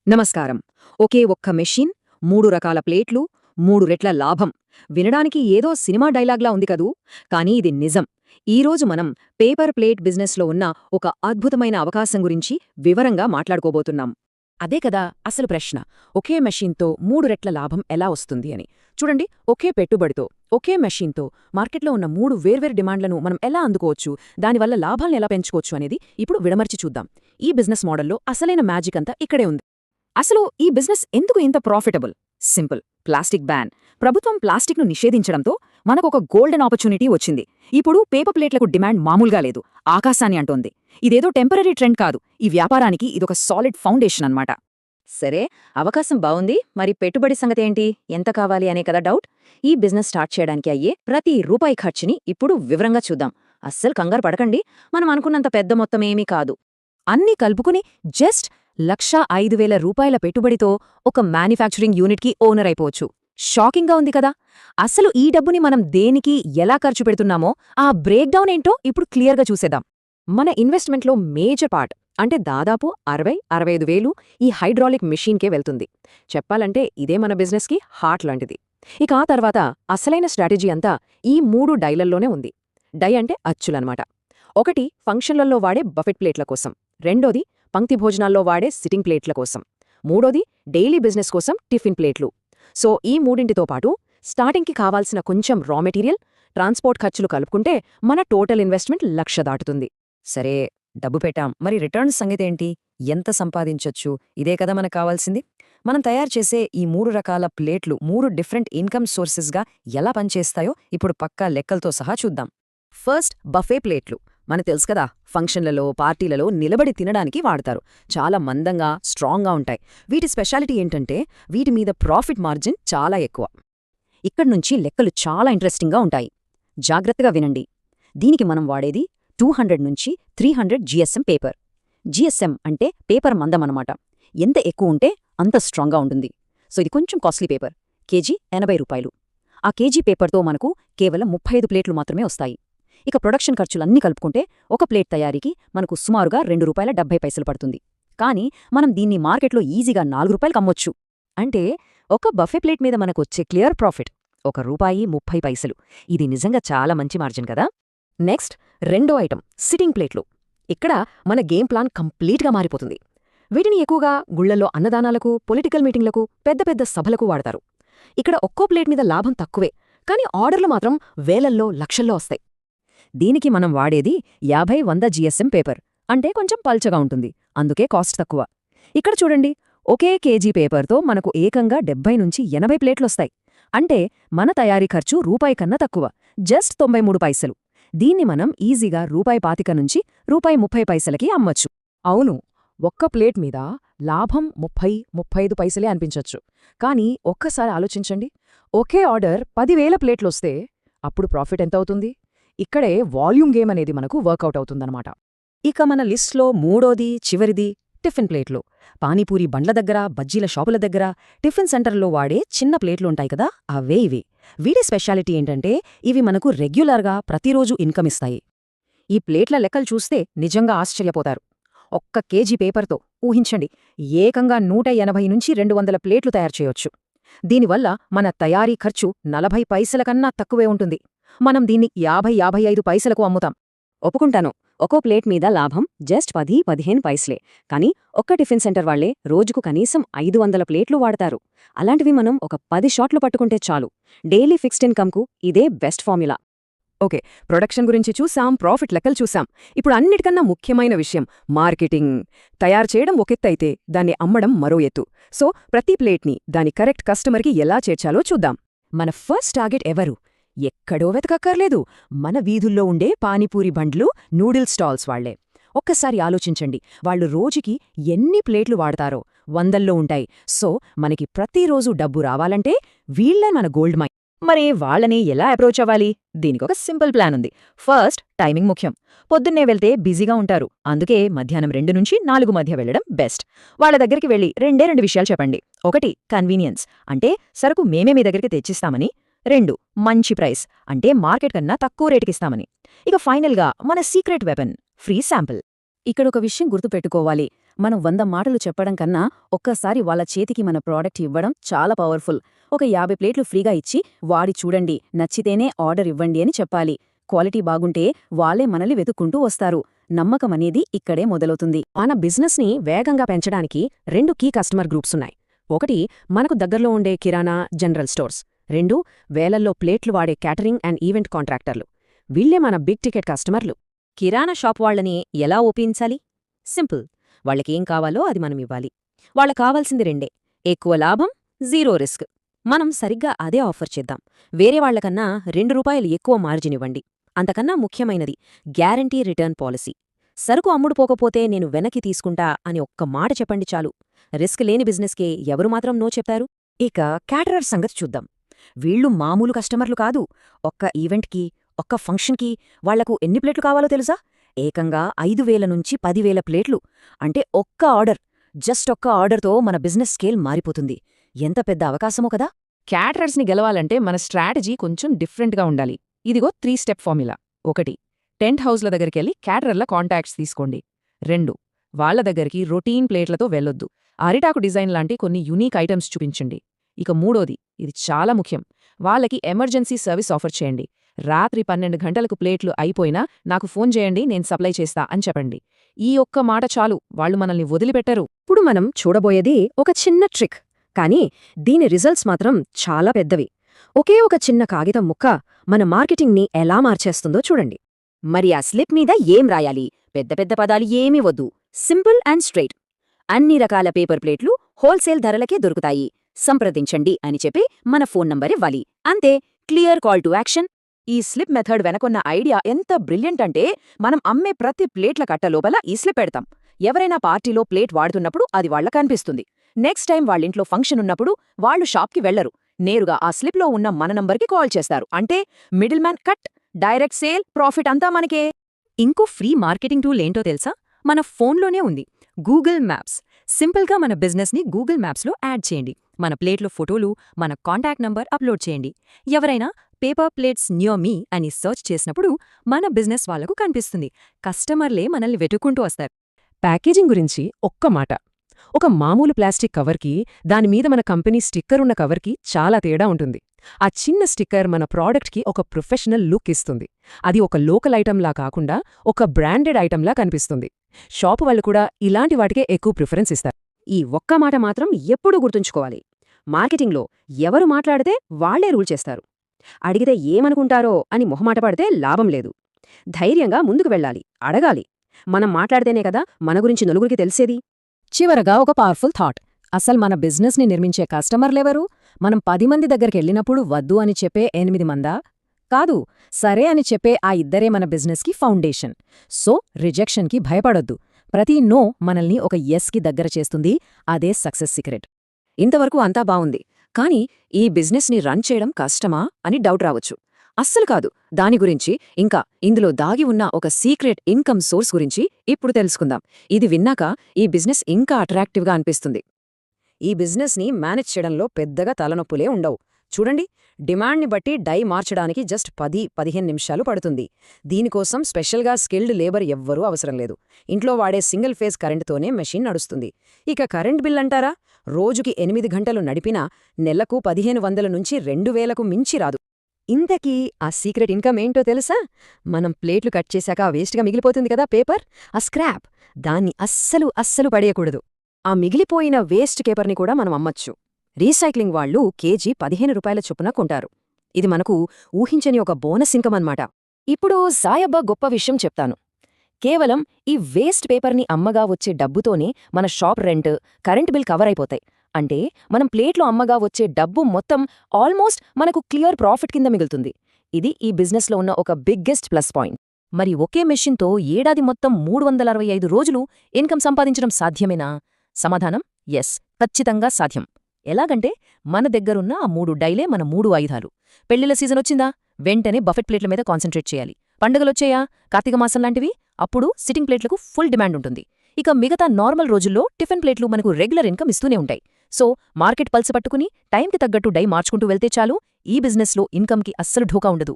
నమస్కారం. ఒకే ఒక్క మెషిన్, 3 రకాల ప్లేట్లు, 3 రెట్ల లాభం. వినడానికి ఏదో సినిమా డైలాగ్లా ఉంది కదూ, కానీ ఇది నిజం. ఈరోజు మనం పేపర్ ప్లేట్ బిజినెస్లో ఉన్న ఒక అద్భుతమైన అవకాశం గురించి వివరంగా మాట్లాడుకోబోతున్నాం. అదే కదా అసలు ప్రశ్న. ఒకే మెషీన్తో 3 రెట్ల లాభం ఎలా వస్తుంది అని. చూడండి, ఒకే పెట్టుబడితో, ఒకే మెషీన్తో మార్కెట్లో ఉన్న 3 వేర్వేరు డిమాండ్లను మనం ఎలా అందుకోవచ్చు, దానివల్ల లాభాలను ఎలా పెంచుకోవచ్చు అనేది ఇప్పుడు విడమర్చి చూద్దాం. ఈ బిజినెస్ మోడల్లో అసలైన మ్యాజిక్ అంతా ఇక్కడే ఉంది. అసలు ఈ బిజినెస్ ఎందుకు ఇంత ప్రాఫిటబుల్? సింపుల్. Plastic ban. ప్రభుత్వం ప్లాస్టిక్ను నిషేధించడంతో మనకొక గోల్డెన్ ఆపర్చునిటీ వచ్చింది. ఇప్పుడు పేపర్ ప్లేట్లకు డిమాండ్ మామూలుగా లేదు, ఆకాశాన్ని అంటోంది. ఇదేదో టెంపరరీ ట్రెండ్ కాదు, ఈ వ్యాపారానికి ఇదొక సాలిడ్ ఫౌండేషన్ అన్నమాట. సరే, అవకాశం బావుంది. మరి పెట్టుబడి సంగతేంటి? ఎంత కావాలి అనే కదా డౌట్. ఈ బిజినెస్ స్టార్ట్ చేయడానికి అయ్యే ప్రతి రూపాయి ఖర్చుని ఇప్పుడు వివరంగా చూద్దాం. అస్సలు కంగారు పడకండి, మనం అనుకున్నంత పెద్ద మొత్తమేమీ కాదు. అన్నీ కలుపుకుని జస్ట్ ₹1,05,000 పెట్టుబడితో ఒక మ్యానుఫ్యాక్చరింగ్ యూనిట్కి ఓనర్ అయిపోవచ్చు. షాకింగ్గా ఉంది కదా. అసలు ఈ డబ్బుని మనం దేనికి, ఎలా ఖర్చు పెడుతున్నామో ఆ బ్రేక్డౌన్ ఏంటో ఇప్పుడు క్లియర్గా చూసేద్దాం. మన ఇన్వెస్ట్మెంట్లో మేజర్ పార్ట్, అంటే దాదాపు 60-65 వేలు ఈ హైడ్రాలిక్ మెషీన్కే వెళ్తుంది. చెప్పాలంటే ఇదే మన బిజినెస్కి హార్ట్ లాంటిది. ఇక ఆ తర్వాత అసలైన స్ట్రాటజీ అంతా ఈ 3 డైలల్లోనే ఉంది. డై అంటే అచ్చులనమాట. ఒకటి ఫంక్షన్లలో వాడే బఫెట్ ప్లేట్ల కోసం, రెండోది పంక్తి భోజనాల్లో వాడే సిట్టింగ్ ప్లేట్ల కోసం, మూడోది డైలీ బిజినెస్ కోసం టిఫిన్ ప్లేట్లు. సో ఈ మూడింటితో పాటు స్టార్టింగ్కి కావాల్సిన కొంచెం రా మెటీరియల్, ట్రాన్స్పోర్ట్ ఖర్చులు కలుపుకుంటే మన టోటల్ ఇన్వెస్ట్మెంట్ 1,00,000 దాటుతుంది. సరే, డబ్బు పెట్టాం, మరి రిటర్న్స్ సంగతేంటి? ఎంత సంపాదించొచ్చు? ఇదే కదా మనకు కావాల్సింది. మనం తయారు చేసే ఈ 3 రకాల ప్లేట్లు 3 డిఫరెంట్ ఇన్కమ్ సోర్సెస్గా ఎలా పనిచేస్తాయో ఇప్పుడు పక్కా లెక్కలతో సహా చూద్దాం. ఫస్ట్, బఫే ప్లేట్లు. మనకు తెలుసు కదా, ఫంక్షన్లలో, పార్టీలలో నిలబడి తినడానికి వాడతారు. చాలా మందంగా, స్ట్రాంగ్గా ఉంటాయి. వీటి స్పెషాలిటీ ఏంటంటే వీటి మీద ప్రాఫిట్ మార్జిన్ చాలా ఎక్కువ. ఇక్కడ్నుంచి లెక్కలు చాలా ఇంట్రెస్టింగ్గా ఉంటాయి. జాగ్రత్తగా వినండి. దీనికి మనం వాడేది 200 నుంచి 300 GSM పేపర్. GSM అంటే పేపర్ మందమన్నమాట. ఎంత ఎక్కువ ఉంటే అంత స్ట్రాంగ్గా ఉంటుంది. సో ఇది కొంచెం కాస్ట్లీ పేపర్. కేజీ ₹80. ఆ కేజీ పేపర్తో మనకు కేవలం 35 ప్లేట్లు మాత్రమే వస్తాయి. ఇక ప్రొడక్షన్ ఖర్చులన్నీ కలుపుకుంటే ఒక ప్లేట్ తయారీకి మనకు సుమారుగా ₹2.70 పడుతుంది. కానీ మనం దీన్ని మార్కెట్లో ఈజీగా ₹4 అమ్మొచ్చు. అంటే ఒక బఫే ప్లేట్ మీద మనకొచ్చే క్లియర్ ప్రాఫిట్ ₹1.30. ఇది నిజంగా చాలా మంచి మార్జిన్ కదా. నెక్స్ట్, రెండో ఐటమ్ సిట్టింగ్ ప్లేట్లు. ఇక్కడ మన గేమ్ ప్లాన్ కంప్లీట్గా మారిపోతుంది. వీటిని ఎక్కువగా గుళ్లలో అన్నదానాలకు, పొలిటికల్ మీటింగ్లకు, పెద్ద పెద్ద సభలకు వాడతారు. ఇక్కడ ఒక్కో ప్లేట్ మీద లాభం తక్కువే, కానీ ఆర్డర్లు మాత్రం వేలల్లో, లక్షల్లో వస్తాయి. దీనికి మనం వాడేది 50-100 GSM పేపర్, అంటే కొంచెం పల్చగా ఉంటుంది, అందుకే కాస్ట్ తక్కువ. ఇక్కడ చూడండి, ఒకే కేజీ పేపర్తో మనకు ఏకంగా 70 నుంచి 80 ప్లేట్లొస్తాయి. అంటే మన తయారీ ఖర్చు రూపాయి కన్నా తక్కువ, జస్ట్ 93 పైసలు. దీన్ని మనం ఈజీగా ₹1.25 నుంచి ₹1.30కి అమ్మొచ్చు. అవును, ఒక్క ప్లేట్ మీద లాభం 30-35 పైసలే అనిపించొచ్చు. కానీ ఒక్కసారి ఆలోచించండి, ఒకే ఆర్డర్ 10,000 ప్లేట్లొస్తే అప్పుడు ప్రాఫిట్ ఎంతవుతుంది? ఇక్కడే వాల్యూమ్ గేమ్ అనేది మనకు వర్కౌట్ అవుతుందన్నమాట. ఇక మన లిస్ట్లో మూడోది, చివరిది టిఫిన్ ప్లేట్లు. పానీపూరి బండ్ల దగ్గర, బజ్జీల షాపుల దగ్గర, టిఫిన్ సెంటర్లో వాడే చిన్న ప్లేట్లుంటాయి కదా, అవే ఇవి. వీటి స్పెషాలిటీ ఏంటంటే ఇవి మనకు రెగ్యులర్గా ప్రతిరోజు ఇన్కమ్ ఇస్తాయి. ఈ ప్లేట్ల లెక్కలు చూస్తే నిజంగా ఆశ్చర్యపోతారు. ఒక్క కేజీ పేపర్తో ఊహించండి, ఏకంగా 180 నుంచి 200 ప్లేట్లు తయారు చేయొచ్చు. దీనివల్ల మన తయారీ ఖర్చు 40 పైసల కన్నా తక్కువే ఉంటుంది. మనం దీన్ని 50-55 పైసలకు అమ్ముతాం. ఒప్పుకుంటాను, ఒక్కో ప్లేట్ మీద లాభం జస్ట్ 10-15 పైసలే. కానీ ఒక్క టిఫిన్ సెంటర్ వాళ్లే రోజుకు కనీసం 500 ప్లేట్లు వాడతారు. అలాంటివి మనం ఒక 10 షాట్లు పట్టుకుంటే చాలు. డైలీ ఫిక్స్డ్ ఇన్కమ్కు ఇదే బెస్ట్ ఫార్ములా. ఓకే, ప్రొడక్షన్ గురించి చూసాం, ప్రాఫిట్ లెక్కలు చూసాం. ఇప్పుడు అన్నిటికన్నా ముఖ్యమైన విషయం మార్కెటింగ్. తయారు చేయడం ఒకెత్తైతే దాన్ని అమ్మడం మరో ఎత్తు. సో ప్రతి ప్లేట్ని దాని కరెక్ట్ కస్టమర్కి ఎలా చేర్చాలో చూద్దాం. మన ఫస్ట్ టార్గెట్ ఎవరు? ఎక్కడో వెతకక్కర్లేదు, మన వీధుల్లో ఉండే పానీపూరి బండ్లు, నూడిల్స్ స్టాల్స్ వాళ్లే. ఒక్కసారి ఆలోచించండి, వాళ్లు రోజుకి ఎన్ని ప్లేట్లు వాడతారో వందల్లో ఉంటాయి. సో మనకి ప్రతిరోజు డబ్బు రావాలంటే వీళ్లే మన గోల్డ్ మైన్. మరి వాళ్లని ఎలా అప్రోచ్ అవ్వాలి? దీనికొక సింపుల్ ప్లాన్ ఉంది. ఫస్ట్, టైమింగ్ ముఖ్యం. పొద్దున్నే వెళ్తే బిజీగా ఉంటారు, అందుకే మధ్యాహ్నం 2 నుంచి 4 మధ్య వెళ్లడం బెస్ట్. వాళ్ల దగ్గరికి వెళ్లి 2 విషయాలు చెప్పండి. 1, కన్వీనియన్స్, అంటే సరుకు మేమే మీ దగ్గరికి తెచ్చిస్తామని. 2, మంచి ప్రైస్, అంటే మార్కెట్ కన్నా తక్కువ రేటుకిస్తామని. ఇక ఫైనల్గా మన సీక్రెట్ వెపన్, ఫ్రీ శాంపిల్. ఇక్కడొక విషయం గుర్తుపెట్టుకోవాలి, మనం 100 మాటలు చెప్పడం కన్నా ఒక్కసారి వాళ్ళ చేతికి మన ప్రోడక్ట్ ఇవ్వడం చాలా పవర్ఫుల్. ఒక 50 ప్లేట్లు ఫ్రీగా ఇచ్చి వాడి చూడండి, నచ్చితేనే ఆర్డర్ ఇవ్వండి అని చెప్పాలి. క్వాలిటీ బాగుంటే వాళ్ళే మనల్ని వెతుక్కుంటూ వస్తారు. నమ్మకమనేది ఇక్కడే మొదలవుతుంది. మన బిజినెస్ని వేగంగా పెంచడానికి 2 కీ కస్టమర్ గ్రూప్స్ ఉన్నాయి. ఒకటి మనకు దగ్గరలో ఉండే కిరాణా, జనరల్ స్టోర్స్. 2 వేలల్లో ప్లేట్లు వాడే క్యాటరింగ్ అండ్ ఈవెంట్ కాంట్రాక్టర్లు. వీళ్లే మన బిగ్ టికెట్ కస్టమర్లు. కిరాణా షాప్ వాళ్ళని ఎలా ఒప్పించాలి? సింపుల్. వాళ్ళకేం కావాలో అది మనమివ్వాలి. వాళ్ళకు కావాల్సింది రెండే: ఎక్కువ లాభం, జీరో రిస్క్. మనం సరిగ్గా అదే ఆఫర్ చేద్దాం. వేరే వాళ్లకన్నా ₹2 ఎక్కువ మార్జిన్ ఇవ్వండి. అంతకన్నా ముఖ్యమైనది గ్యారంటీ రిటర్న్ పాలసీ. సరుకు అమ్ముడుపోకపోతే నేను వెనక్కి తీసుకుంటా అని ఒక్క మాట చెప్పండి చాలు. రిస్క్ లేని బిజినెస్కే ఎవరు మాత్రం నో చెప్తారు? ఇక క్యాటరర్ సంగతి చూద్దాం. వీళ్ళు మామూలు కస్టమర్లు కాదు. ఒక్క ఈవెంట్కి, ఒక్క ఫంక్షన్కి వాళ్లకు ఎన్ని ప్లేట్లు కావాలో తెలుసా? ఏకంగా 5,000 నుంచి 10,000 ప్లేట్లు. అంటే ఒక్క ఆర్డర్, జస్ట్ ఒక్క ఆర్డర్తో మన బిజినెస్ స్కేల్ మారిపోతుంది. ఎంత పెద్ద అవకాశమో కదా! క్యాటరర్స్ని గెలవాలంటే మన స్ట్రాటజీ కొంచెం డిఫరెంట్గా ఉండాలి. ఇదిగో 3 స్టెప్ ఫార్ములా. 1 టెంట్ హౌస్ల దగ్గరికెళ్ళి క్యాటరర్ల కాంటాక్ట్స్ తీసుకోండి. 2 వాళ్ల దగ్గరికి రొటీన్ ప్లేట్లతో వెళ్ళొద్దు. అరిటాకు డిజైన్ లాంటి కొన్ని యునీక్ ఐటమ్స్ చూపించండి. ఇక 3 ఇది చాలా ముఖ్యం, వాళ్ళకి ఎమర్జెన్సీ సర్వీస్ ఆఫర్ చేయండి. రాత్రి 12 గంటలకు ప్లేట్లు అయిపోయినా నాకు ఫోన్ చేయండి, నేను సప్లై చేస్తా అని చెప్పండి. ఈ ఒక్క మాట చాలు, వాళ్ళు మనల్ని వదిలిపెట్టరు. ఇప్పుడు మనం చూడబోయేది ఒక చిన్న ట్రిక్, కానీ దీని రిజల్ట్స్ మాత్రం చాలా పెద్దవి. ఒకే ఒక చిన్న కాగితం ముక్క మన మార్కెటింగ్ని ఎలా మార్చేస్తుందో చూడండి. మరి ఆ స్లిప్ మీద ఏం రాయాలి? పెద్ద పెద్ద పదాలు ఏమీ వద్దు. Simple and straight. అన్ని రకాల పేపర్ ప్లేట్లు హోల్సేల్ ధరలకే దొరుకుతాయి, సంప్రదించండి అని చెప్పి మన ఫోన్ నంబర్ ఇవ్వాలి. అంతే. Clear call to action. ఈ స్లిప్ మెథడ్ వెనకున్న ఐడియా ఎంత బ్రిలియంట్ అంటే, మనం అమ్మే ప్రతి ప్లేట్ల కట్ట లోపల ఈ స్లిప్ పెడతాం. ఎవరైనా పార్టీలో ప్లేట్ వాడుతున్నప్పుడు అది వాళ్లకు కనిపిస్తుంది. నెక్స్ట్ టైం వాళ్ళింట్లో ఫంక్షన్ ఉన్నప్పుడు వాళ్ళు షాప్కి వెళ్లరు, నేరుగా ఆ స్లిప్లో ఉన్న మన నంబర్కి కాల్ చేస్తారు. అంటే middle man cut, direct sale, profit అంతా మనకే. ఇంకో ఫ్రీ మార్కెటింగ్ టూల్ ఏంటో తెలుసా? మన ఫోన్లోనే ఉంది, గూగుల్ మ్యాప్స్. సింపుల్గా మన బిజినెస్ని గూగుల్ మ్యాప్స్లో యాడ్ చేయండి. మన ప్లేట్ల ఫోటోలు, మన కాంటాక్ట్ నంబర్ అప్లోడ్ చేయండి. ఎవరైనా పేపర్ ప్లేట్స్ నియర్ మీ అని సర్చ్ చేసినప్పుడు మన బిజినెస్ వాళ్లకు కనిపిస్తుంది. కస్టమర్లే మనల్ని వెతుక్కుంటూ వస్తారు. ప్యాకేజింగ్ గురించి ఒక్క మాట. ఒక మామూలు ప్లాస్టిక్ కవర్కి, దానిమీద మన కంపెనీ స్టిక్కర్ ఉన్న కవర్కి చాలా తేడా ఉంటుంది. ఆ చిన్న స్టిక్కర్ మన ప్రోడక్ట్కి ఒక ప్రొఫెషనల్ లుక్ ఇస్తుంది. అది ఒక లోకల్ ఐటంలా కాకుండా ఒక బ్రాండెడ్ ఐటంలా కనిపిస్తుంది. షాపు వాళ్ళు కూడా ఇలాంటి వాటికే ఎక్కువ ప్రిఫరెన్స్ ఇస్తారు. ఈ ఒక్క మాట మాత్రం ఎప్పుడూ గుర్తుంచుకోవాలి. మార్కెటింగ్లో ఎవరు మాట్లాడితే వాళ్లే రూల్ చేస్తారు. అడిగితే ఏమనుకుంటారో అని మొహమాట పడితే లాభం లేదు. ధైర్యంగా ముందుకు వెళ్ళాలి, అడగాలి. మనం మాట్లాడితేనే కదా మన గురించి నలుగురికి తెలిసేది. చివరగా ఒక పవర్ఫుల్ థాట్. అసలు మన బిజినెస్ని నిర్మించే కస్టమర్లెవరు? మనం 10 మంది దగ్గరికెళ్ళినప్పుడు వద్దు అని చెప్పే 8 మందా? కాదు, సరే అని చెప్పే ఆ ఇద్దరే మన బిజినెస్కి ఫౌండేషన్. సో రిజెక్షన్కి భయపడొద్దు. ప్రతి నో మనల్ని ఒక ఎస్కి దగ్గర చేస్తుంది. అదే సక్సెస్ సీక్రెట్. ఇంతవరకు అంతా బావుంది, కానీ ఈ బిజినెస్ని రన్ చేయడం కష్టమా అని డౌట్ రావచ్చు. అస్సలు కాదు. దాని గురించి, ఇంకా ఇందులో దాగి ఉన్న ఒక సీక్రెట్ ఇన్కమ్ సోర్స్ గురించి ఇప్పుడు తెలుసుకుందాం. ఇది విన్నాక ఈ బిజినెస్ ఇంకా అట్రాక్టివ్గా అనిపిస్తుంది. ఈ బిజినెస్ని మేనేజ్ చేయడంలో పెద్దగా తలనొప్పులే ఉండవు. చూడండి, డిమాండ్ని బట్టి డై మార్చడానికి జస్ట్ 10-15 నిమిషాలు పడుతుంది. దీనికోసం స్పెషల్గా స్కిల్డ్ లేబర్ ఎవ్వరూ అవసరం లేదు. ఇంట్లో వాడే సింగిల్ ఫేజ్ కరెంటుతోనే మెషిన్ నడుస్తుంది. ఇక కరెంట్ బిల్ అంటారా? రోజుకి 8 గంటలు నడిపినా నెలకు 1500 నుంచి 2000కు మించి రాదు. ఇంతకీ ఆ సీక్రెట్ ఇన్కమ్ ఏంటో తెలుసా? మనం ప్లేట్లు కట్ చేశాక వేస్ట్గా మిగిలిపోతుంది కదా పేపర్, ఆ స్క్రాప్. దాన్ని అస్సలు పడేయకూడదు. ఆ మిగిలిపోయిన వేస్ట్ పేపర్ని కూడా మనం అమ్మచ్చు. రీసైక్లింగ్ వాళ్లు కేజీ ₹15 చొప్పున కొంటారు. ఇది మనకు ఊహించని ఒక బోనస్ ఇన్కమ్ అన్నమాట. ఇప్పుడు సాయబ్బ గొప్ప విషయం చెప్తాను. కేవలం ఈ వేస్ట్ పేపర్ని అమ్మగా వచ్చే డబ్బుతోనే మన shop rent, current bill cover అయిపోతాయి. అంటే మనం ప్లేట్లో అమ్మగా వచ్చే డబ్బు మొత్తం ఆల్మోస్ట్ మనకు క్లియర్ ప్రాఫిట్ కింద మిగులుతుంది. ఇది ఈ బిజినెస్లో ఉన్న ఒక బిగ్గెస్ట్ ప్లస్ పాయింట్. మరి ఒకే మెషిన్తో ఏడాది మొత్తం 365 రోజులు ఇన్కమ్ సంపాదించడం సాధ్యమేనా? సమాధానం ఎస్, ఖచ్చితంగా సాధ్యం. ఎలాగంటే మన దగ్గరున్న ఆ 3 డైలే మన 3 ఆయుధాలు. పెళ్లిళ్ల సీజన్ వచ్చిందా? వెంటనే బఫెట్ ప్లేట్ల మీద కాన్సంట్రేట్ చేయాలి. పండుగలొచ్చాయా? కార్తీక మాసం లాంటివి? అప్పుడు సిట్టింగ్ ప్లేట్లకు ఫుల్ డిమాండ్ ఉంటుంది. ఇక మిగతా నార్మల్ రోజుల్లో టిఫిన్ ప్లేట్లు మనకు రెగ్యులర్ ఇన్కమ్ ఇస్తూనే ఉంటాయి. సో మార్కెట్ పల్స్ పట్టుకుని టైంకి తగ్గట్టు డై మార్చుకుంటూ వెళ్తే చాలు, ఈ బిజినెస్లో ఇన్కమ్కి అస్సలు ఢోకా ఉండదు.